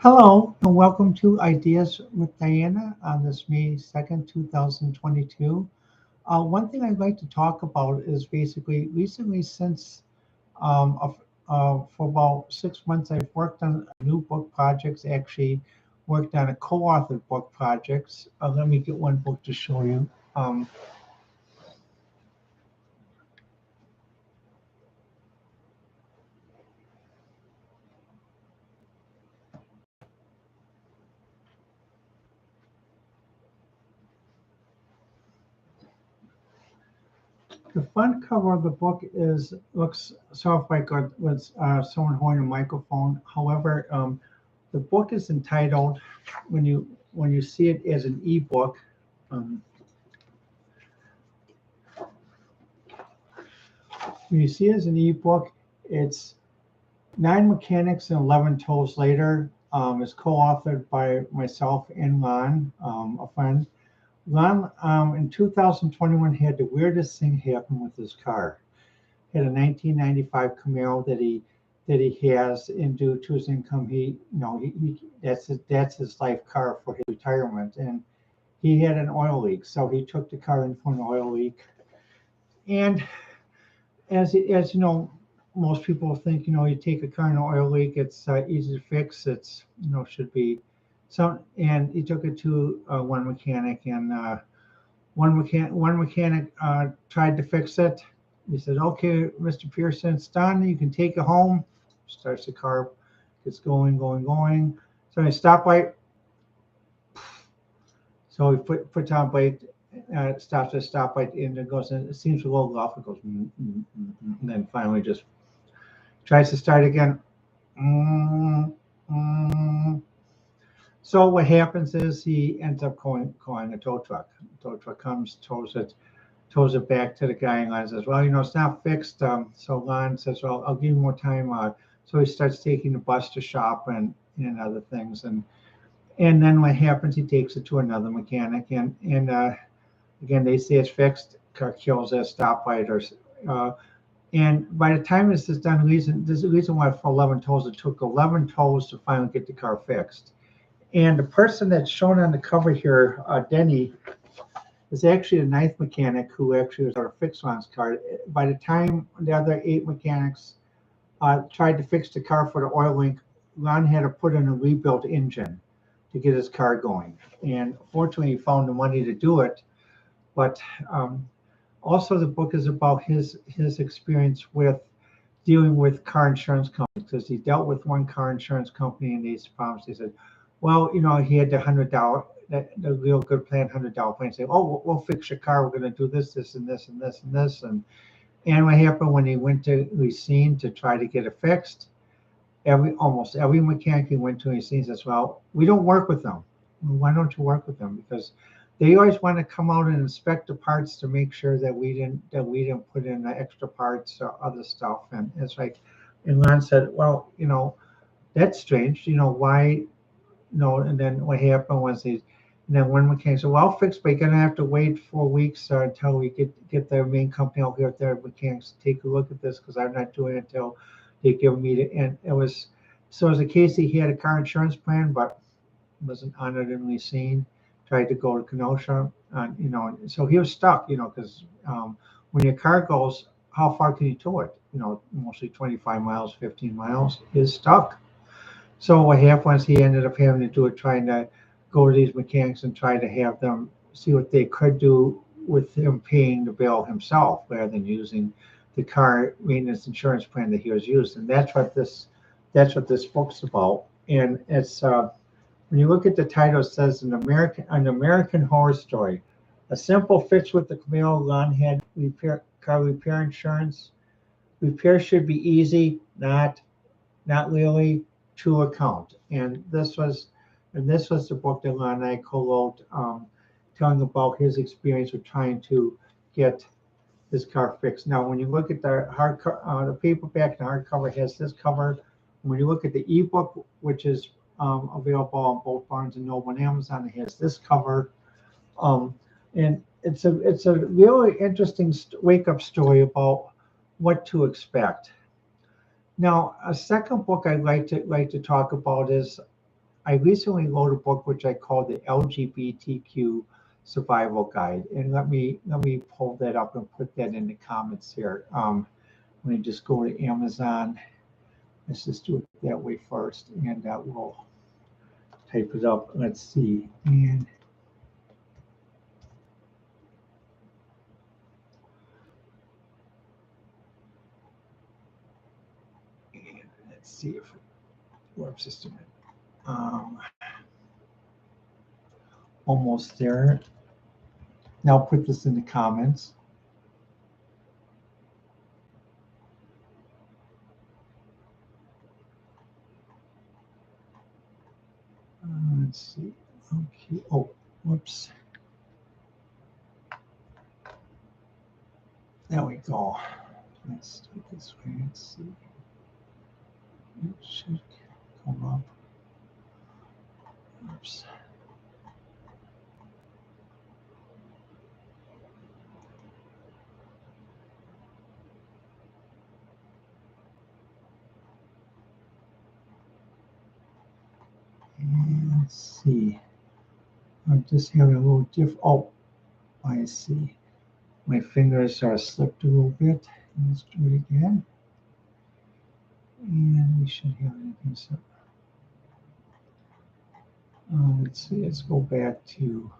Hello and welcome to Ideas with Diana on this May 2nd, 2022. One thing I'd like to talk about is basically recently, since for about 6 months, I've worked on new book projects, actually worked on a co-authored book projects. Let me get one book to show you. The front cover of the book looks sort of like with someone holding a microphone. However, the book is entitled, when you see it as an ebook, um, when you see it as an ebook, it's Nine Mechanics and 11 Toes Later. It's co-authored by myself and Lon, a friend. Lon, in 2021, had the weirdest thing happen with his car. He had a 1995 Camaro that he has, and due to his income, that's his life car for his retirement, and he had an oil leak, so he took the car in for an oil leak. And as you know, most people think, you take a car in an oil leak, it's easy to fix. It's should be some. And he took it to one mechanic, and one mechanic tried to fix it. He said, "Okay, Mr. Pearson, it's done. You can take it home." Starts the car, gets going, going, going. So he stoplight. So he puts on brake, stops at stoplight, and it goes. And it seems to roll off. It goes, and then finally just tries to start again. Mm, mm. So what happens is he ends up calling a tow truck. The tow truck comes, tows it back to the guy, and Lon says, "Well, it's not fixed." So Lon says, "Well, I'll give you more time." So he starts taking the bus to shop and other things, and then what happens? He takes it to another mechanic, and again they say it's fixed. Car kills at a stoplight, and by the time this is done, there's a reason why for 11 tows it took 11 tows to finally get the car fixed. And the person that's shown on the cover here, Denny, is actually a ninth mechanic who actually was able to fix Ron's car. By the time the other 8 mechanics tried to fix the car for the oil leak, Ron had to put in a rebuilt engine to get his car going. And fortunately, he found the money to do it. But also, the book is about his experience with dealing with car insurance companies, because he dealt with one car insurance company and these problems. He said, well, he had the $100, the real good plan, $100 plan. Say, oh, we'll fix your car. We're going to do this, this, and this, and this, and this. And what happened when he went to Racine to try to get it fixed? Almost every mechanic he went to Racine says, well, we don't work with them. Why don't you work with them? Because they always want to come out and inspect the parts to make sure that we didn't put in the extra parts or other stuff. And it's like, and Lon said, well, that's strange. Why? And then what happened was and then one mechanic said, well, I'll fix, but you're gonna have to wait 4 weeks until we get the main company out here, their mechanics to take a look at this, because I'm not doing it until they give me the. And it was a case he had a car insurance plan, but wasn't honored in Racine. Tried to go to Kenosha, so he was stuck, because when your car goes, how far can you tow it? Mostly 25 miles, 15 miles. He's stuck. So what happened was he ended up having to do it, trying to go to these mechanics and try to have them see what they could do with him paying the bill himself, rather than using the car maintenance insurance plan that he was using. And that's what this book's about. And it's when you look at the title, it says an American Horror Story. A simple fix with the Camaro. Lon had car repair insurance. Repair should be easy, not really to account. And this was the book that Lon and I co-wrote, telling about his experience with trying to get his car fixed. Now, when you look at the paperback and the hardcover has this cover. When you look at the ebook, which is available on both Barnes and Noble and Amazon, it has this cover. And it's a really interesting wake-up story about what to expect. Now, a second book I'd like to talk about is I recently wrote a book which I call the LGBTQ Survival Guide, and let me pull that up and put that in the comments here. Let me just go to Amazon. Let's just do it that way first, and we'll type it up. Let's see, and let's see if it works just a minute. Almost there. Now put this in the comments. Let's see. Okay. Oh, whoops. There we go. Let's do it this way. Let's see. It should come up. Oops. And let's see. I'm just having a little Oh, I see. My fingers are slipped a little bit. Let's do it again. And we should have anything so. Let's see. Let's go back to.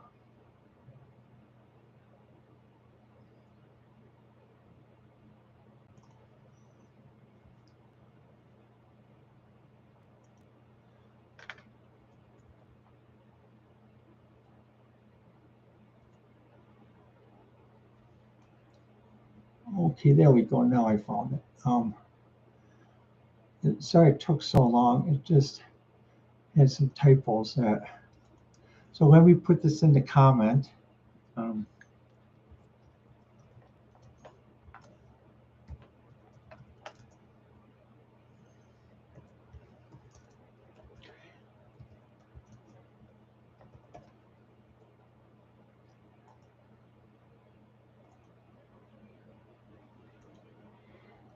Okay, there we go. Now I found it. Sorry it took so long. It just had some typos that. So let me put this in the comment.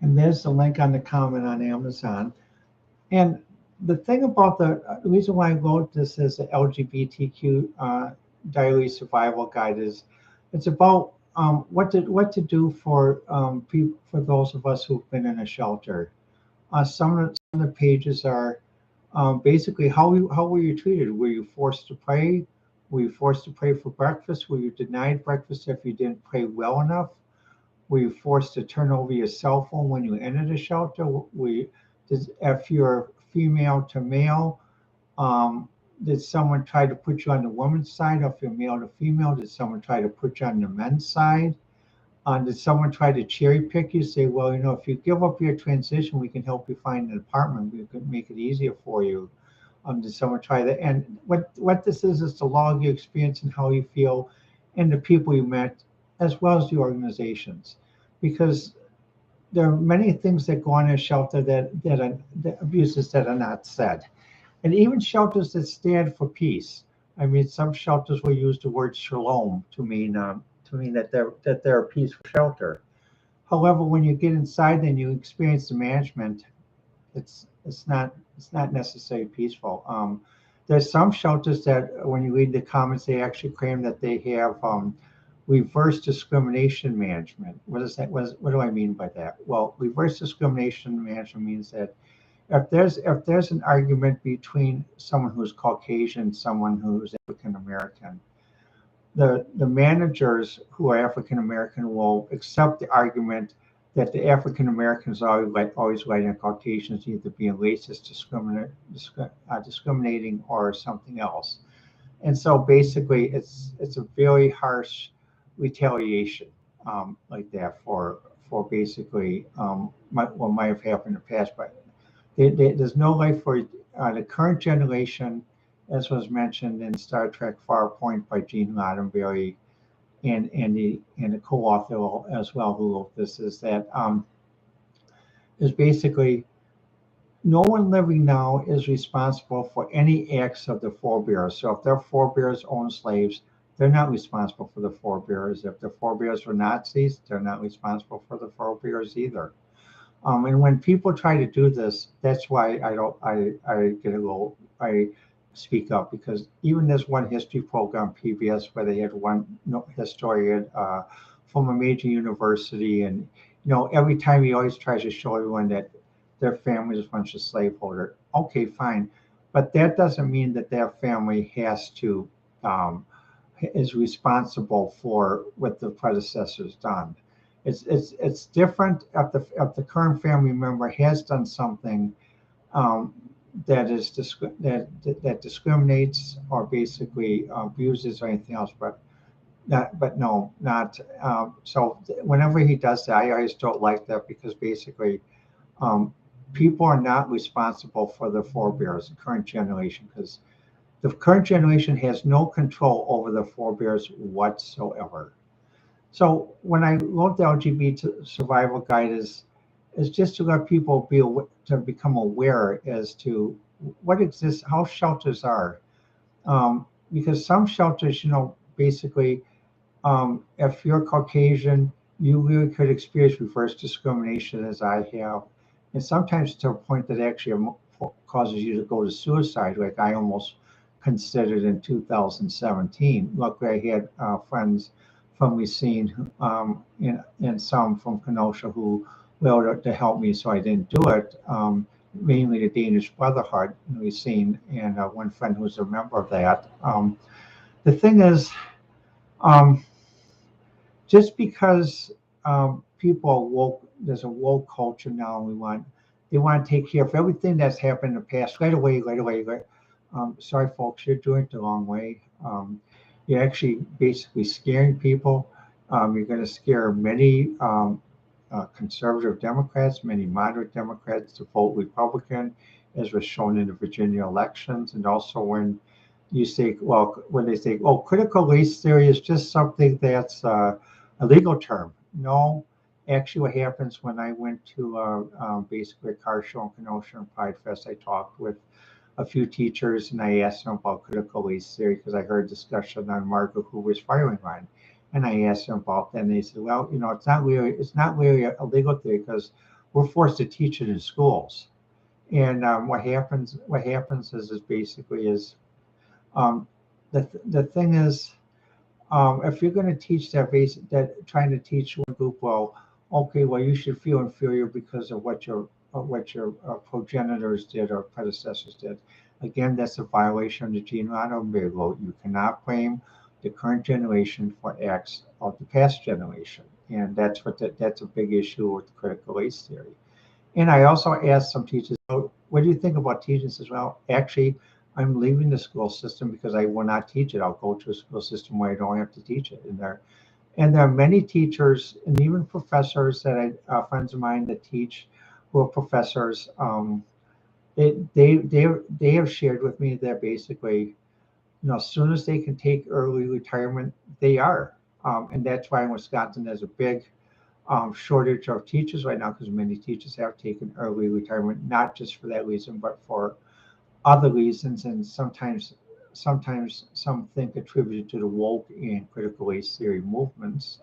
And there's the link on the comment on Amazon. And the thing about the reason why I wrote this as the LGBTQ Diary Survival Guide is it's about what to do for people, for those of us who've been in a shelter. Some of the pages are basically how were you treated? Were you forced to pray? Were you forced to pray for breakfast? Were you denied breakfast if you didn't pray well enough? Were you forced to turn over your cell phone when you entered a shelter? If you're female to male, did someone try to put you on the woman's side? If you're male to female, did someone try to put you on the men's side? Did someone try to cherry pick you? Say, well, if you give up your transition, we can help you find an apartment. We can make it easier for you. Did someone try that? And what this is to log your experience and how you feel and the people you met, as well as the organizations, because there are many things that go on in a shelter that abuses that are not said, and even shelters that stand for peace. I mean, some shelters will use the word shalom to mean that they're a peaceful shelter. However, when you get inside and you experience the management, it's not necessarily peaceful. There's some shelters that, when you read the comments, they actually claim that they have reverse discrimination management. What is that? What do I mean by that? Well, reverse discrimination management means that if there's an argument between someone who's Caucasian and someone who's African American, the managers who are African American will accept the argument that the African Americans are always letting the Caucasians either being racist, discriminating, or something else. And so basically, it's a very harsh retaliation like that for basically what might have happened in the past. But there's no life for the current generation, as was mentioned in Star Trek Farpoint by Gene Roddenberry and the co-author as well who wrote this, is that is basically no one living now is responsible for any acts of the forebears. So if their forebears owned slaves, they're not responsible for the forebears. If the forebears were Nazis, they're not responsible for the forebears either. And when people try to do this, that's why I get a little. speak up, because even this one history program PBS where they had one historian from a major university, and every time he always tries to show everyone that their family is a bunch of slaveholder. Okay, fine, but that doesn't mean that their family has to is responsible for what the predecessors done. It's different if the current family member has done something that is that discriminates or basically abuses or anything else, but no, not so. Whenever he does that, I always don't like that, because basically um, people are not responsible for their forebears, the current generation, because the current generation has no control over their forebears whatsoever. So when I wrote the LGBT survival guide, is just to let people to become aware as to what exists, how shelters are, because some shelters, basically, if you're Caucasian, you really could experience reverse discrimination, as I have, and sometimes to a point that actually causes you to go to suicide, like I almost considered in 2017. Luckily, I had friends from Racine, and some from Kenosha who were to help me, so I didn't do it. Mainly the Danish Brotherhood in Racine, and one friend who was a member of that. The thing is, um, just because people are woke, there's a woke culture now, and they want to take care of everything that's happened in the past right away, right away. Right. Sorry, folks, you're doing it the wrong way. You're actually basically scaring people. You're going to scare many conservative Democrats, many moderate Democrats to vote Republican, as was shown in the Virginia elections, and also when you say, well, when they say, oh, critical race theory is just something that's a legal term. No, actually, what happens when I went to basically a car show in Kenosha and Pride Fest, I talked with a few teachers and I asked them about critical race theory, because I heard discussion on Margaret Hoover's firing line. And I asked them about that, and they said, well, it's not really a legal theory, because we're forced to teach it in schools. And what happens is basically is the thing is, if you're going to teach that trying to teach one group, well, okay, well, you should feel inferior because of what your progenitors did or predecessors did. Again, that's a violation of the Giuliano Law. You cannot blame the current generation for acts of the past generation, and that's a big issue with critical race theory. And I also asked some teachers, oh, what do you think about teaching as well? Actually, I'm leaving the school system because I will not teach it. I'll go to a school system where I don't have to teach it. And there are many teachers and even professors that friends of mine that teach, who are professors. They have shared with me that basically, as soon as they can take early retirement, they are. And that's why in Wisconsin there's a big shortage of teachers right now, because many teachers have taken early retirement, not just for that reason, but for other reasons, and sometimes some think attributed to the woke and critical race theory movements.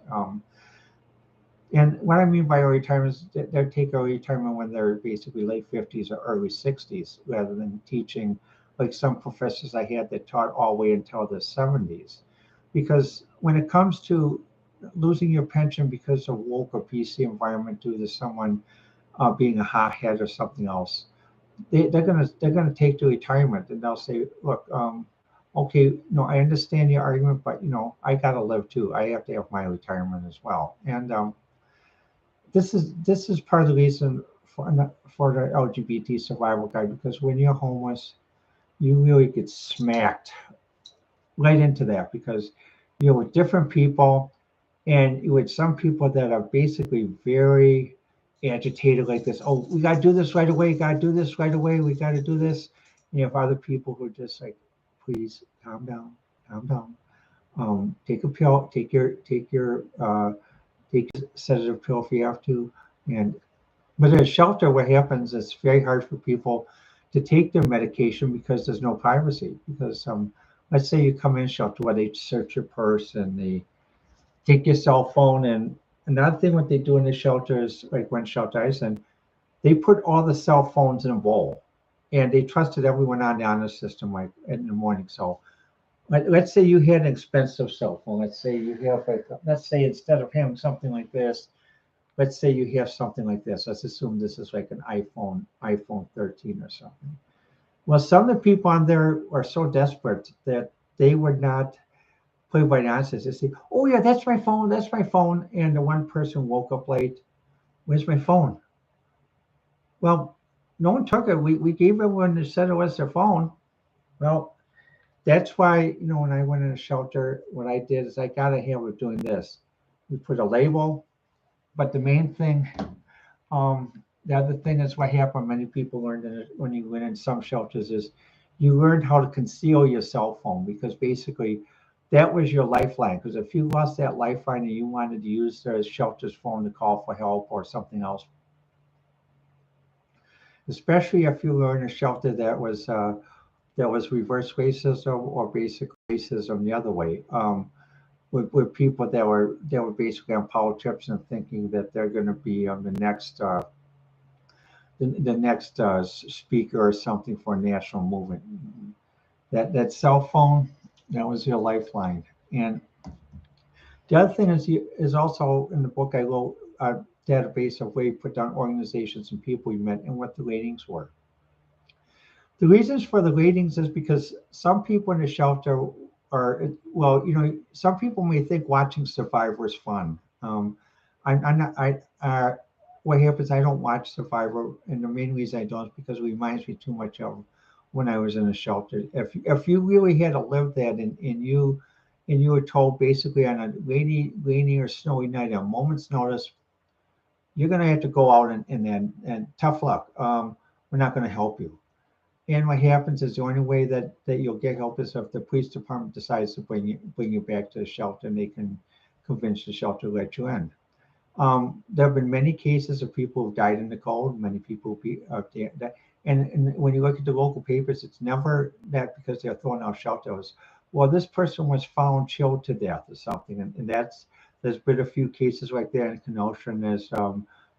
And what I mean by early retirement is that they take early retirement when they're basically late 50s or early 60s, rather than teaching like some professors I had that taught all the way until the 70s. Because when it comes to losing your pension because of woke or PC environment due to someone being a hothead or something else, they're gonna take the retirement, and they'll say, look, okay, I understand your argument, but I gotta live too. I have to have my retirement as well. And this is part of the reason for the LGBT survival guide, because when you're homeless, you really get smacked right into that, because you're with different people, and you're with some people that are basically very agitated, like this. Oh, we got to do this right away. Got to do this right away. We got to do this. And you have other people who are just like, please calm down, calm down. Take a pill. Take a sedative pill if you have to. And but at a shelter, what happens is it's very hard for people to take their medication because there's no privacy. Because let's say you come in shelter where they search your purse and they take your cell phone. And another thing what they do in the shelter is, like one shelter I was in, they put all the cell phones in a bowl. and they trusted everyone on the honor system like in the morning. So let's say you had an expensive cell phone. Let's say you have like, let's say instead of having something like this, let's say you have something like this. Let's assume this is like an iPhone 13 or something. Well, some of the people on there are so desperate that they would not play by nonsense. They say, "Oh yeah, that's my phone," and the one person woke up late. Where's my phone? Well, no one took it. We gave everyone who said it was their phone. Well, that's why, when I went in a shelter, what I did is I got a habit of doing this. We put a label, but the main thing, the other thing is what happened. Many people learned when you went in some shelters is you learned how to conceal your cell phone because basically that was your lifeline. Because if you lost that lifeline and you wanted to use the shelter's phone to call for help or something else, especially if you were in a shelter that was reverse racism or basic racism the other way, with people that were basically on power trips and thinking that they're going to be on the next speaker or something for a national movement. That cell phone, that was your lifeline. And the other thing is also in the book I wrote a database of where you put down organizations and people you met and what the ratings were. The reasons for the ratings is because some people in the shelter are, well, some people may think watching Survivor is fun. I'm not, what happens, I don't watch Survivor, and the main reason I don't is because it reminds me too much of when I was in a shelter. If you really had to live that and you were told basically on a rainy or snowy night, at a moment's notice, you're going to have to go out and tough luck. We're not going to help you. And what happens is the only way that you'll get help is if the police department decides to bring you back to the shelter and they can convince the shelter to let you in. There have been many cases of people who died in the cold, many people and when you look at the local papers, it's never that because they're throwing out shelters. Well, this person was found chilled to death or something, and there's been a few cases like that in Kenosha. And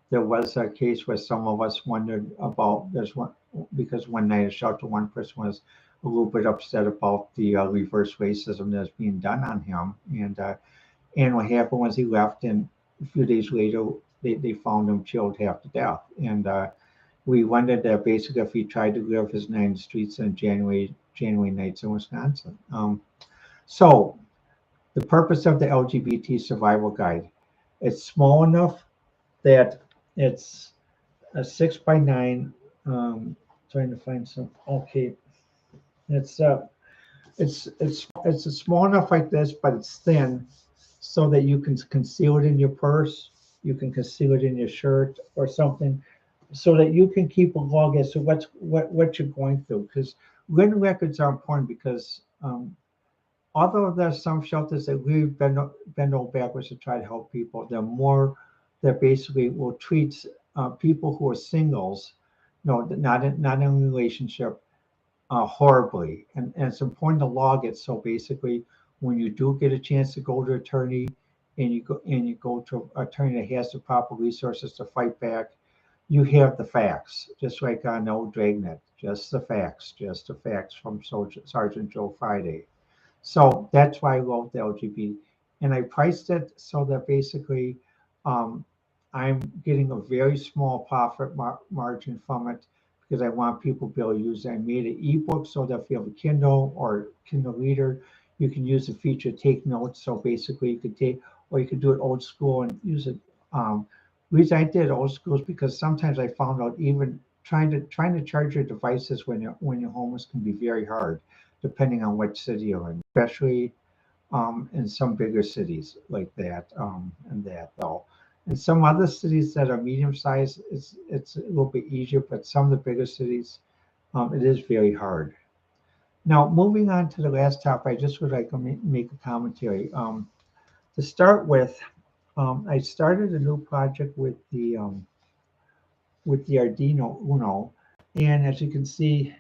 there was a case where some of us wondered about there's one because one night at shelter, one person was a little bit upset about the reverse racism that's being done on him, and what happened was he left, and a few days later they found him chilled half to death, and we wondered that basically if he tried to live his night in the streets on January nights in Wisconsin. So the purpose of the LGBT survival guide, it's small enough that it's a 6x9. Trying to find some. Okay, it's small enough like this, but it's thin, so that you can conceal it in your purse. You can conceal it in your shirt or something, so that you can keep a log as to what you're going through. Because written records are important because although there's some shelters that really bend over backwards to try to help people, there are more that basically will treat people who are singles, not in a relationship, horribly. And it's important to log it. So basically, when you do get a chance to go to attorney, and you go to an attorney that has the proper resources to fight back, you have the facts, just like on old Dragnet, just the facts from Sergeant Joe Friday. So that's why I wrote the LGBT, and I priced it so that basically um, I'm getting a very small profit margin from it because I want people to be able to use it. I made an ebook so that if you have a Kindle or Kindle reader, you can use the feature Take Notes. So basically, you could take, or you could do it old school and use it. The reason I did old school is because sometimes I found out even trying to charge your devices when you're homeless can be very hard, depending on which city you're in, especially in some bigger cities like that, and that though. In some other cities that are medium sized, it's a little bit easier, but some of the bigger cities, it is very hard. Now, moving on to the last topic, I just would like to make a commentary. To start with, I started a new project with the Arduino Uno, and as you can see,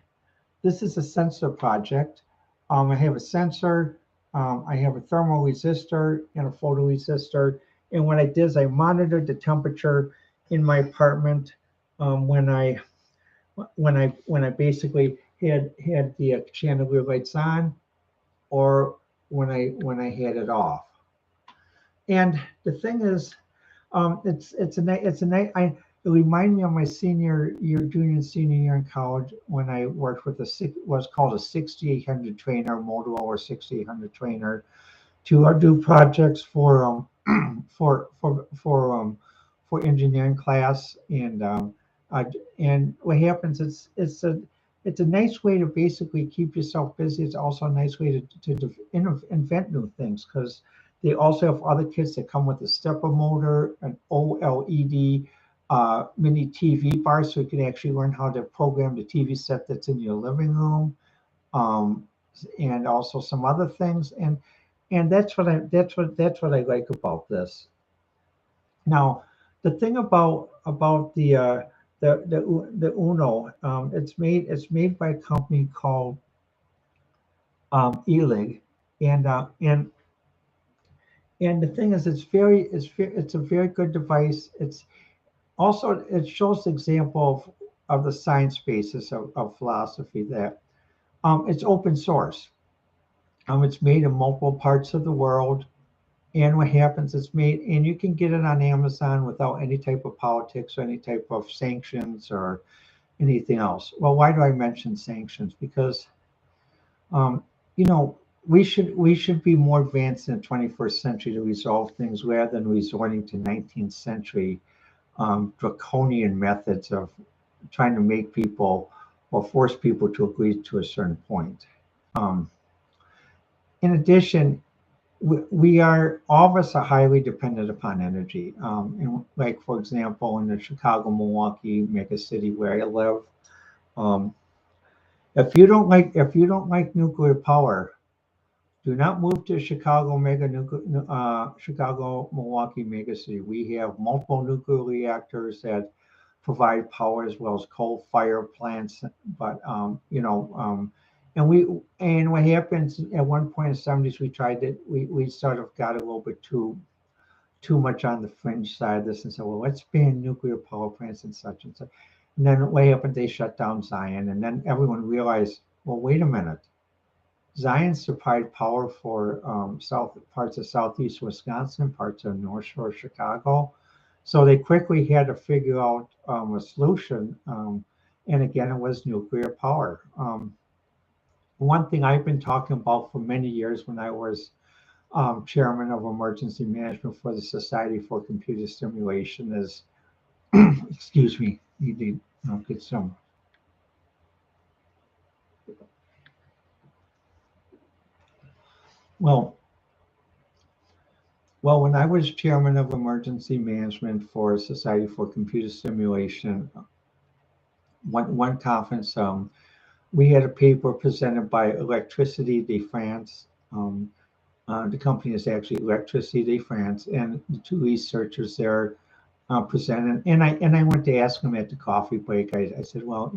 this is a sensor project. I have a sensor, I have a thermal resistor and a photoresistor. And what I did is I monitored the temperature in my apartment when I when I basically had the chandelier lights on, or when I had it off. And the thing is, it's a night. It reminded me of my senior year, junior and senior year in college when I worked with what's called a 6800 trainer, Motorola 6800 trainer, to do projects for for engineering class. Uh, and what happens is it's a nice way to basically keep yourself busy. It's also a nice way to invent new things, because they also have other kits that come with a stepper motor, an OLED mini TV bar, so you can actually learn how to program the TV set that's in your living room, um, and also some other things. And that's what I like about this. Now, the thing about the Uno, it's made by a company called Elig, and uh, and and the thing is, it's a very good device. It's also, it shows the example of the science basis of philosophy, that it's open source. It's made in multiple parts of the world. And what happens, it's made, and you can get it on Amazon without any type of politics or any type of sanctions or anything else. Well, why do I mention sanctions? Because, um, you know, we should be more advanced in the 21st century to resolve things, rather than resorting to 19th century draconian methods of trying to make people or force people to agree to a certain point. Um, in addition, we are, all of us are highly dependent upon energy. And like, for example, in the Chicago, Milwaukee mega city where I live, um, if you don't like nuclear power, do not move to Chicago, Milwaukee mega city. We have multiple nuclear reactors that provide power, as well as coal fire plants. But and what happens, at one point in the 70s, we tried it. We sort of got a little bit too much on the fringe side of this, and said, well, let's ban nuclear power plants and such and such. And then way up, and they shut down Zion, and then everyone realized, well, wait a minute. Zion supplied power for south parts of southeast Wisconsin, parts of North Shore Chicago. So they quickly had to figure out a solution. And again, it was nuclear power. One thing I've been talking about for many years, when I was chairman of emergency management for the Society for Computer Simulation, is excuse me, you need get some. Well, Well, when I was chairman of emergency management for Society for Computer Simulation, one conference, we had a paper presented by Electricity de France. The company is actually Electricity de France, and the two researchers there presented. And I went to ask them at the coffee break. I said, well,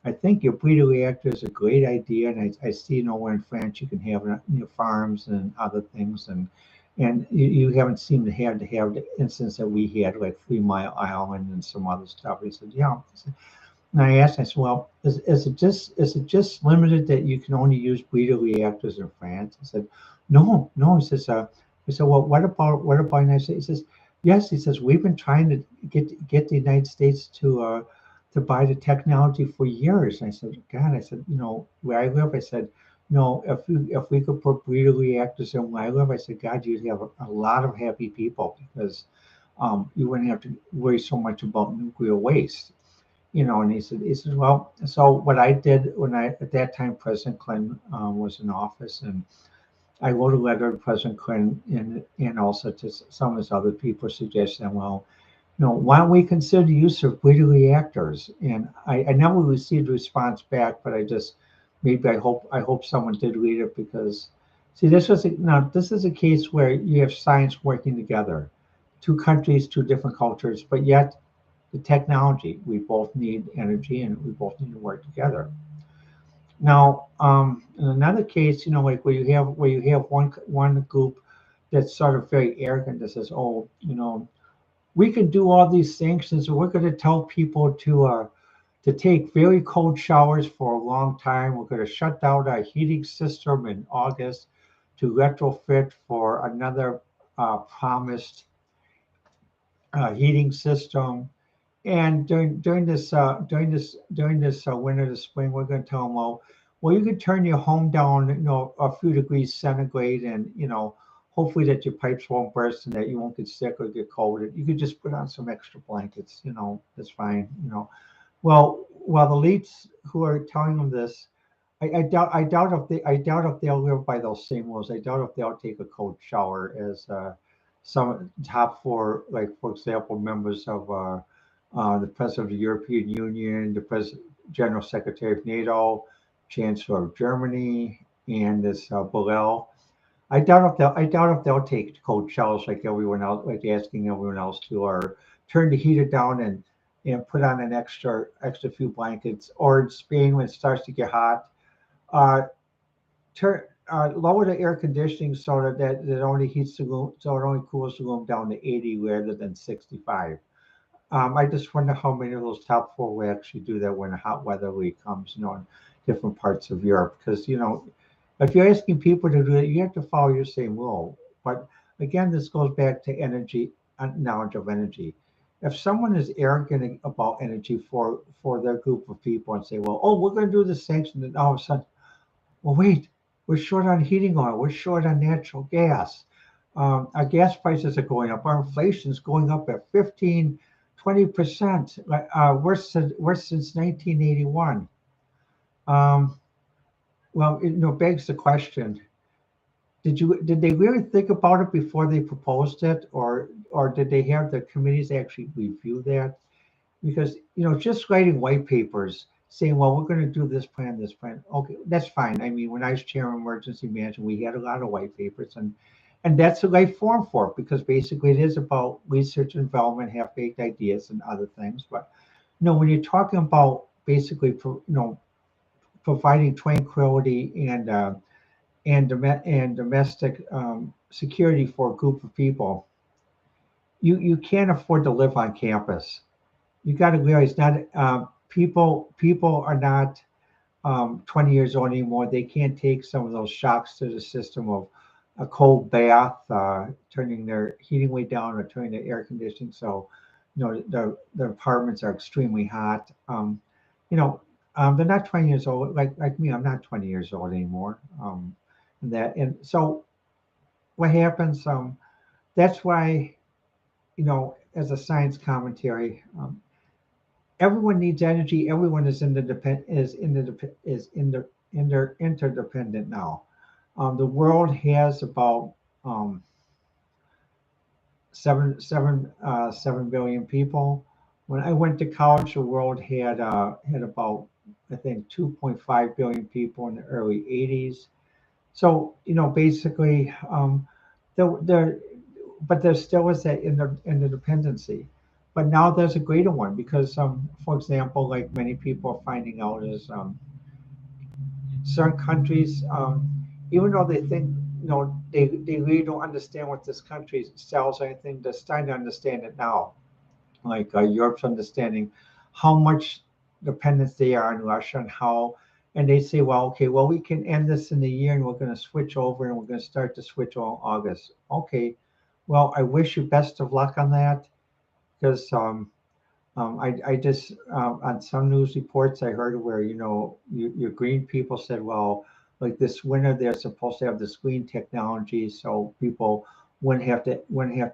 I think your breeder reactor is a great idea, and I see, where in France you can have farms and other things, and you haven't seemed to have the instance that we had, like 3 Mile Island and some other stuff. He said, yeah. And I said, well, is it just limited that you can only use breeder reactors in France? He said, no. He says, I said, well, what about United States? He says, yes. He says, we've been trying to get the United States to buy the technology for years. And I said, God, where I live, I said, if we could put breeder reactors in where I live, I said, God, you'd have a lot of happy people, because you wouldn't have to worry so much about nuclear waste. And he said, well, so what I did, at that time, President Clinton was in office, and I wrote a letter to President Clinton, and also to some of his other people, suggesting, well, why don't we consider the use of breeder reactors? And I never received a response back, but maybe I hope someone did read it, because see, this is a case where you have science working together, two countries, two different cultures, but yet the technology, we both need energy, and we both need to work together. Now, in another case, like where you have one group that's sort of very arrogant, that says, oh, we can do all these sanctions, and we're going to tell people to to take very cold showers for a long time. We're going to shut down our heating system in August to retrofit for another promised heating system. And during this winter to spring, we're going to tell them, well, you can turn your home down, a few degrees centigrade, and hopefully that your pipes won't burst and that you won't get sick or get cold. You could just put on some extra blankets, that's fine. Well, the elites who are telling them this, I doubt if they'll live by those same rules. I doubt if they'll take a cold shower as some top four, like for example, members of the President of the European Union, the General Secretary of NATO, Chancellor of Germany, and this Borrell. I doubt if they'll take cold showers like everyone else, like asking everyone else to, or turn the heater down and put on an extra few blankets. Or in Spain, when it starts to get hot, uh, turn lower the air conditioning so that it only heats the room, so it only cools the room down to 80 rather than 65. I just wonder how many of those top four will actually do that when a hot weather week comes, in different parts of Europe. Because, if you're asking people to do it, you have to follow your same rule. But again, this goes back to energy, knowledge of energy. If someone is arrogant about energy for their group of people and say, well, oh, we're going to do the sanction, and all of a sudden, well, wait, we're short on heating oil, we're short on natural gas. Our gas prices are going up. Our inflation is going up at 15, 20%, worse since 1981. Um, well, it begs the question: did they really think about it before they proposed it, or did they have the committees actually review that? Because just writing white papers saying, well, we're going to do this plan, okay, that's fine. I mean, when I was chair of emergency management, we had a lot of white papers, and that's the right form for it, because basically it is about research and development, half-baked ideas and other things. But when you're talking about basically providing tranquility and domestic security for a group of people, you can't afford to live on campus. You got to realize, not people are not 20 years old anymore. They can't take some of those shocks to the system of a cold bath, turning their heating way down, or turning their air conditioning so the apartments are extremely hot. They're not 20 years old like me. I'm not 20 years old anymore. And so what happens? That's why, as a science commentary, everyone needs energy. Everyone is interdependent now. The world has about 7 billion people. When I went to college, the world had about, I think, 2.5 billion people in the early 80s. So basically, there, but there still is that interdependency. But now there's a greater one because, for example, like many people are finding out, is certain countries, even though they think, they really don't understand what this country sells or anything, they're starting to understand it now. Like Europe's understanding how much dependence they are on Russia, and they say, well, okay, well, we can end this in a year and we're going to switch over and we're going to start to switch on August. Okay, well, I wish you best of luck on that, because I just on some news reports I heard where your green people said, well, like this winter they're supposed to have this green technology so people wouldn't have to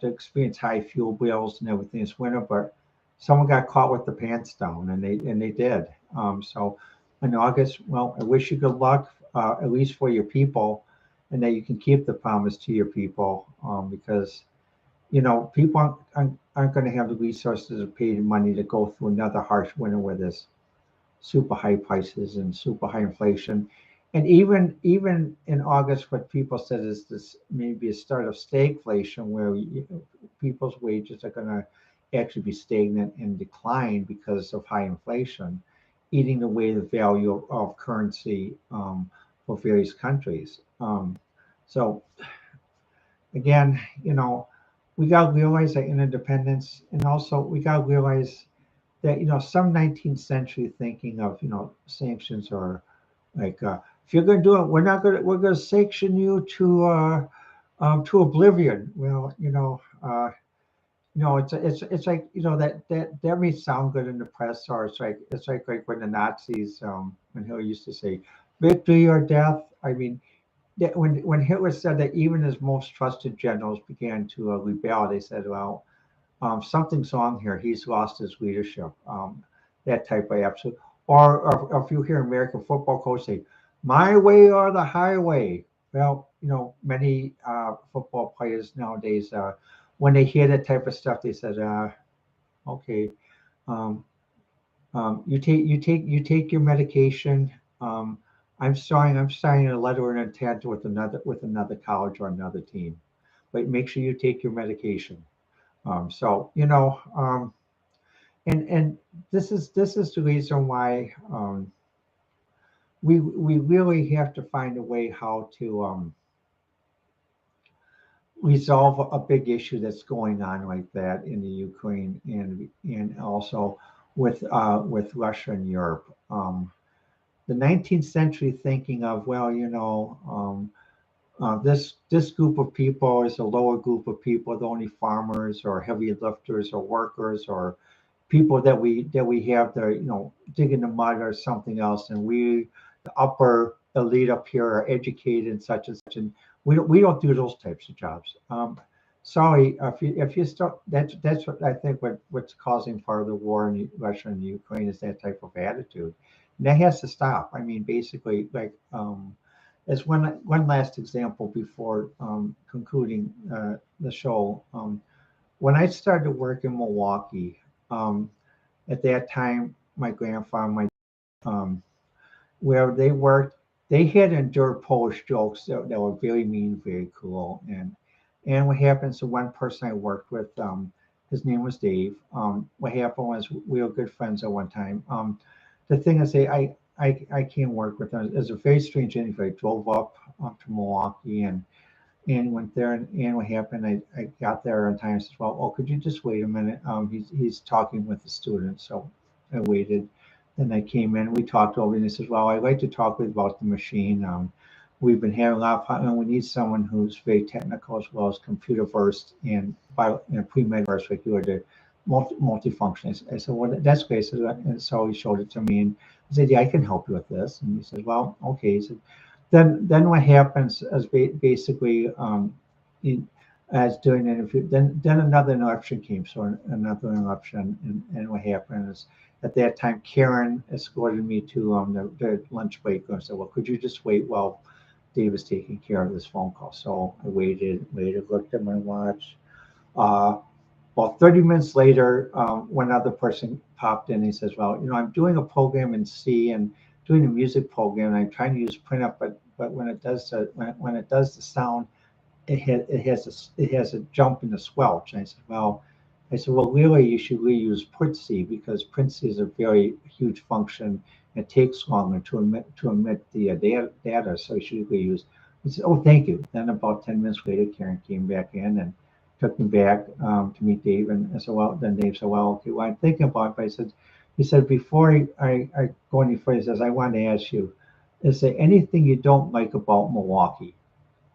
experience high fuel bills and everything this winter, but someone got caught with the pants down, and they did. So in August, well, I wish you good luck, at least for your people, and that you can keep the promise to your people, because people aren't going to have the resources to pay the money to go through another harsh winter with this super high prices and super high inflation. And even in August, what people said is this maybe a start of stagflation, where people's wages are going to actually be stagnant and decline because of high inflation, eating away the value of currency for various countries. So again, we got to realize our interdependence, and also we got to realize that some 19th century thinking of sanctions, or like, if you're going to do it, we're going to sanction you to oblivion. Well, it's like, that may sound good in the press, or it's like when the Nazis, when Hitler used to say victory or death. I mean, that when Hitler said that, even his most trusted generals began to rebel, they said, well, something's wrong here. He's lost his leadership. That type of absolute. Or if you hear American football coach say, "My way or the highway." Well, many football players nowadays, when they hear that type of stuff, they said, "Okay, um, you take your medication. Um, I'm signing a letter of intent with another college or another team, but make sure you take your medication." So and this is the reason why, we really have to find a way how to resolve a big issue that's going on like that in the Ukraine, and also with Russia and Europe. The 19th century thinking of, well, this group of people is a lower group of people, the only farmers or heavy lifters or workers or people that we have to dig in the mud or something else, and we, the upper elite up here, are educated and such and such, and we don't do those types of jobs. Sorry, if you start, that's what I think, what's causing part of the war in Russia and Ukraine, is that type of attitude, and that has to stop. I mean, basically, like, as one last example before concluding the show. When I started work in Milwaukee, um, at that time, my grandfather, um, where they worked, they had endured Polish jokes that were very mean, very cruel. And what happened, so one person I worked with, his name was Dave. What happened was, we were good friends at one time. The thing is, I can't work with them. It was a very strange interview. I drove up to Milwaukee, and went there, and what happened, I got there on time and said, well, oh, could you just wait a minute? He's talking with the student. So I waited. Then I came in, we talked over, and he says, well, I'd like to talk with you about the machine. We've been having a lot of problems, and we need someone who's very technical as well as computer versed and pre-med versed, like you are, the multifunction. I said, well, that's great. And so he showed it to me, and I said, yeah, I can help you with this. And he said, well, okay. He said, then what happens is, basically, as doing an interview, then another interruption came. So another interruption, and what happened is, at that time, Karen escorted me to the lunch break, and said, well, could you just wait while Dave is taking care of this phone call? So I waited, looked at my watch. Uh, well, 30 minutes later, one other person popped in. He says, well, I'm doing a program in C, and doing a music program, and I'm trying to use PrintUp, but when it does when it does the sound, it has a jump in the squelch. And I said, well, really, you should really use PrintC, because PrintC is a very huge function. It takes longer to emit the data, so you should really use. He said, oh, thank you. Then about 10 minutes later, Karen came back in and took me back to meet Dave. And I said, well, then Dave said, well, okay, well, I'm thinking about it. But he said, before I go any further, he says, I want to ask you, is there anything you don't like about Milwaukee?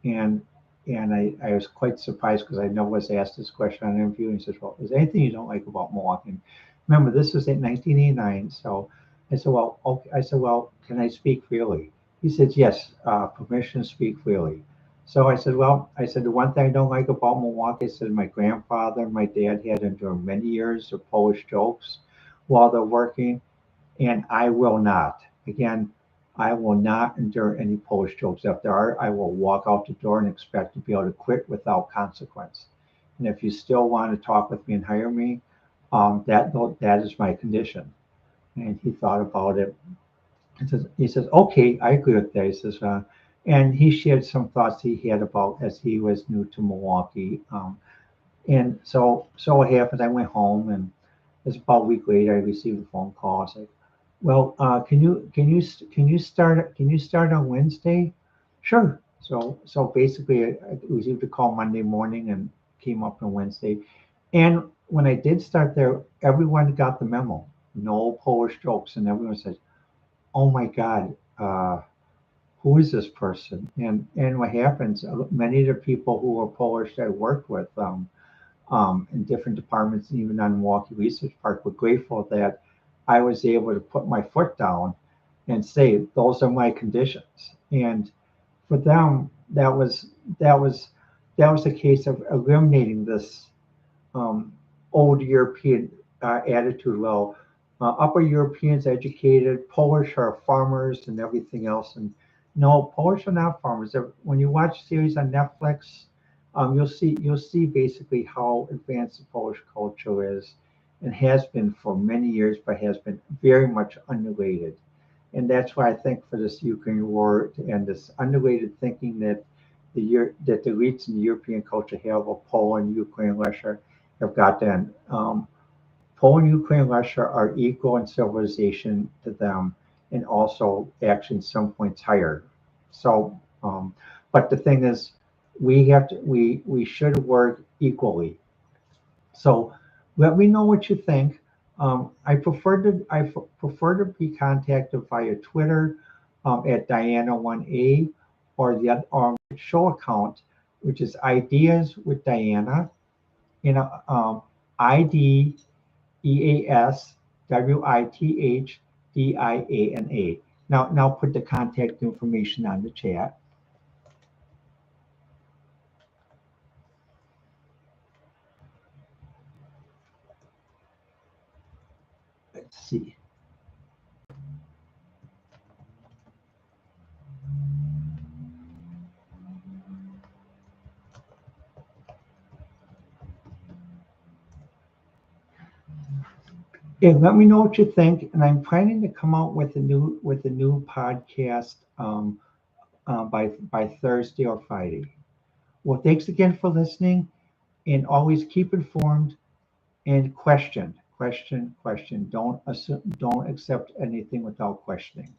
And I was quite surprised, because I never was asked this question on an interview. And he says, well, is there anything you don't like about Milwaukee? And remember, this was in 1989. So I said, well, okay. I said, well, can I speak freely? He said, yes, permission to speak freely. So I said, the one thing I don't like about Milwaukee, I said, my grandfather and my dad had endured many years of Polish jokes while they're working, and I will not. Again, I will not endure any Polish jokes. If there are, I will walk out the door and expect to be able to quit without consequence. And if you still want to talk with me and hire me, that is my condition. And he thought about it. He says, okay, I agree with that. He says, and he shared some thoughts he had about, as he was new to Milwaukee. And so what happened, I went home, and it was about a week later, I received a phone call. I was like, well, can you start on Wednesday? Sure. So basically, I received a call Monday morning and came up on Wednesday. And when I did start there, everyone got the memo. no Polish jokes, and everyone says, "Oh my God, who is this person?" And what happens? Many of the people who are Polish that I worked with in different departments, and even on Milwaukee Research Park, were grateful that I was able to put my foot down and say, "Those are my conditions." And for them, that was that was a case of eliminating this old European attitude. Well, upper Europeans educated, Polish are farmers and everything else. And no, Polish are not farmers. When you watch series on Netflix, you'll see basically how advanced the Polish culture is, and has been for many years, but has been very much underrated. And that's why I think for this Ukraine war and this underrated thinking that that the elites in the European culture have of Poland, Ukraine, Russia have got done. Poland, Ukraine, and Russia are equal in civilization to them, and also actually in some points higher. So, but the thing is, we should work equally. So, let me know what you think. I prefer to be contacted via Twitter at Diana1A, or the show account, which is Ideas with Diana. IDEASWITHDIANA. Now put the contact information on the chat. Let's see. Yeah, let me know what you think, and I'm planning to come out with a new podcast by Thursday or Friday. Well, thanks again for listening, and always keep informed and question. Don't accept anything without questioning.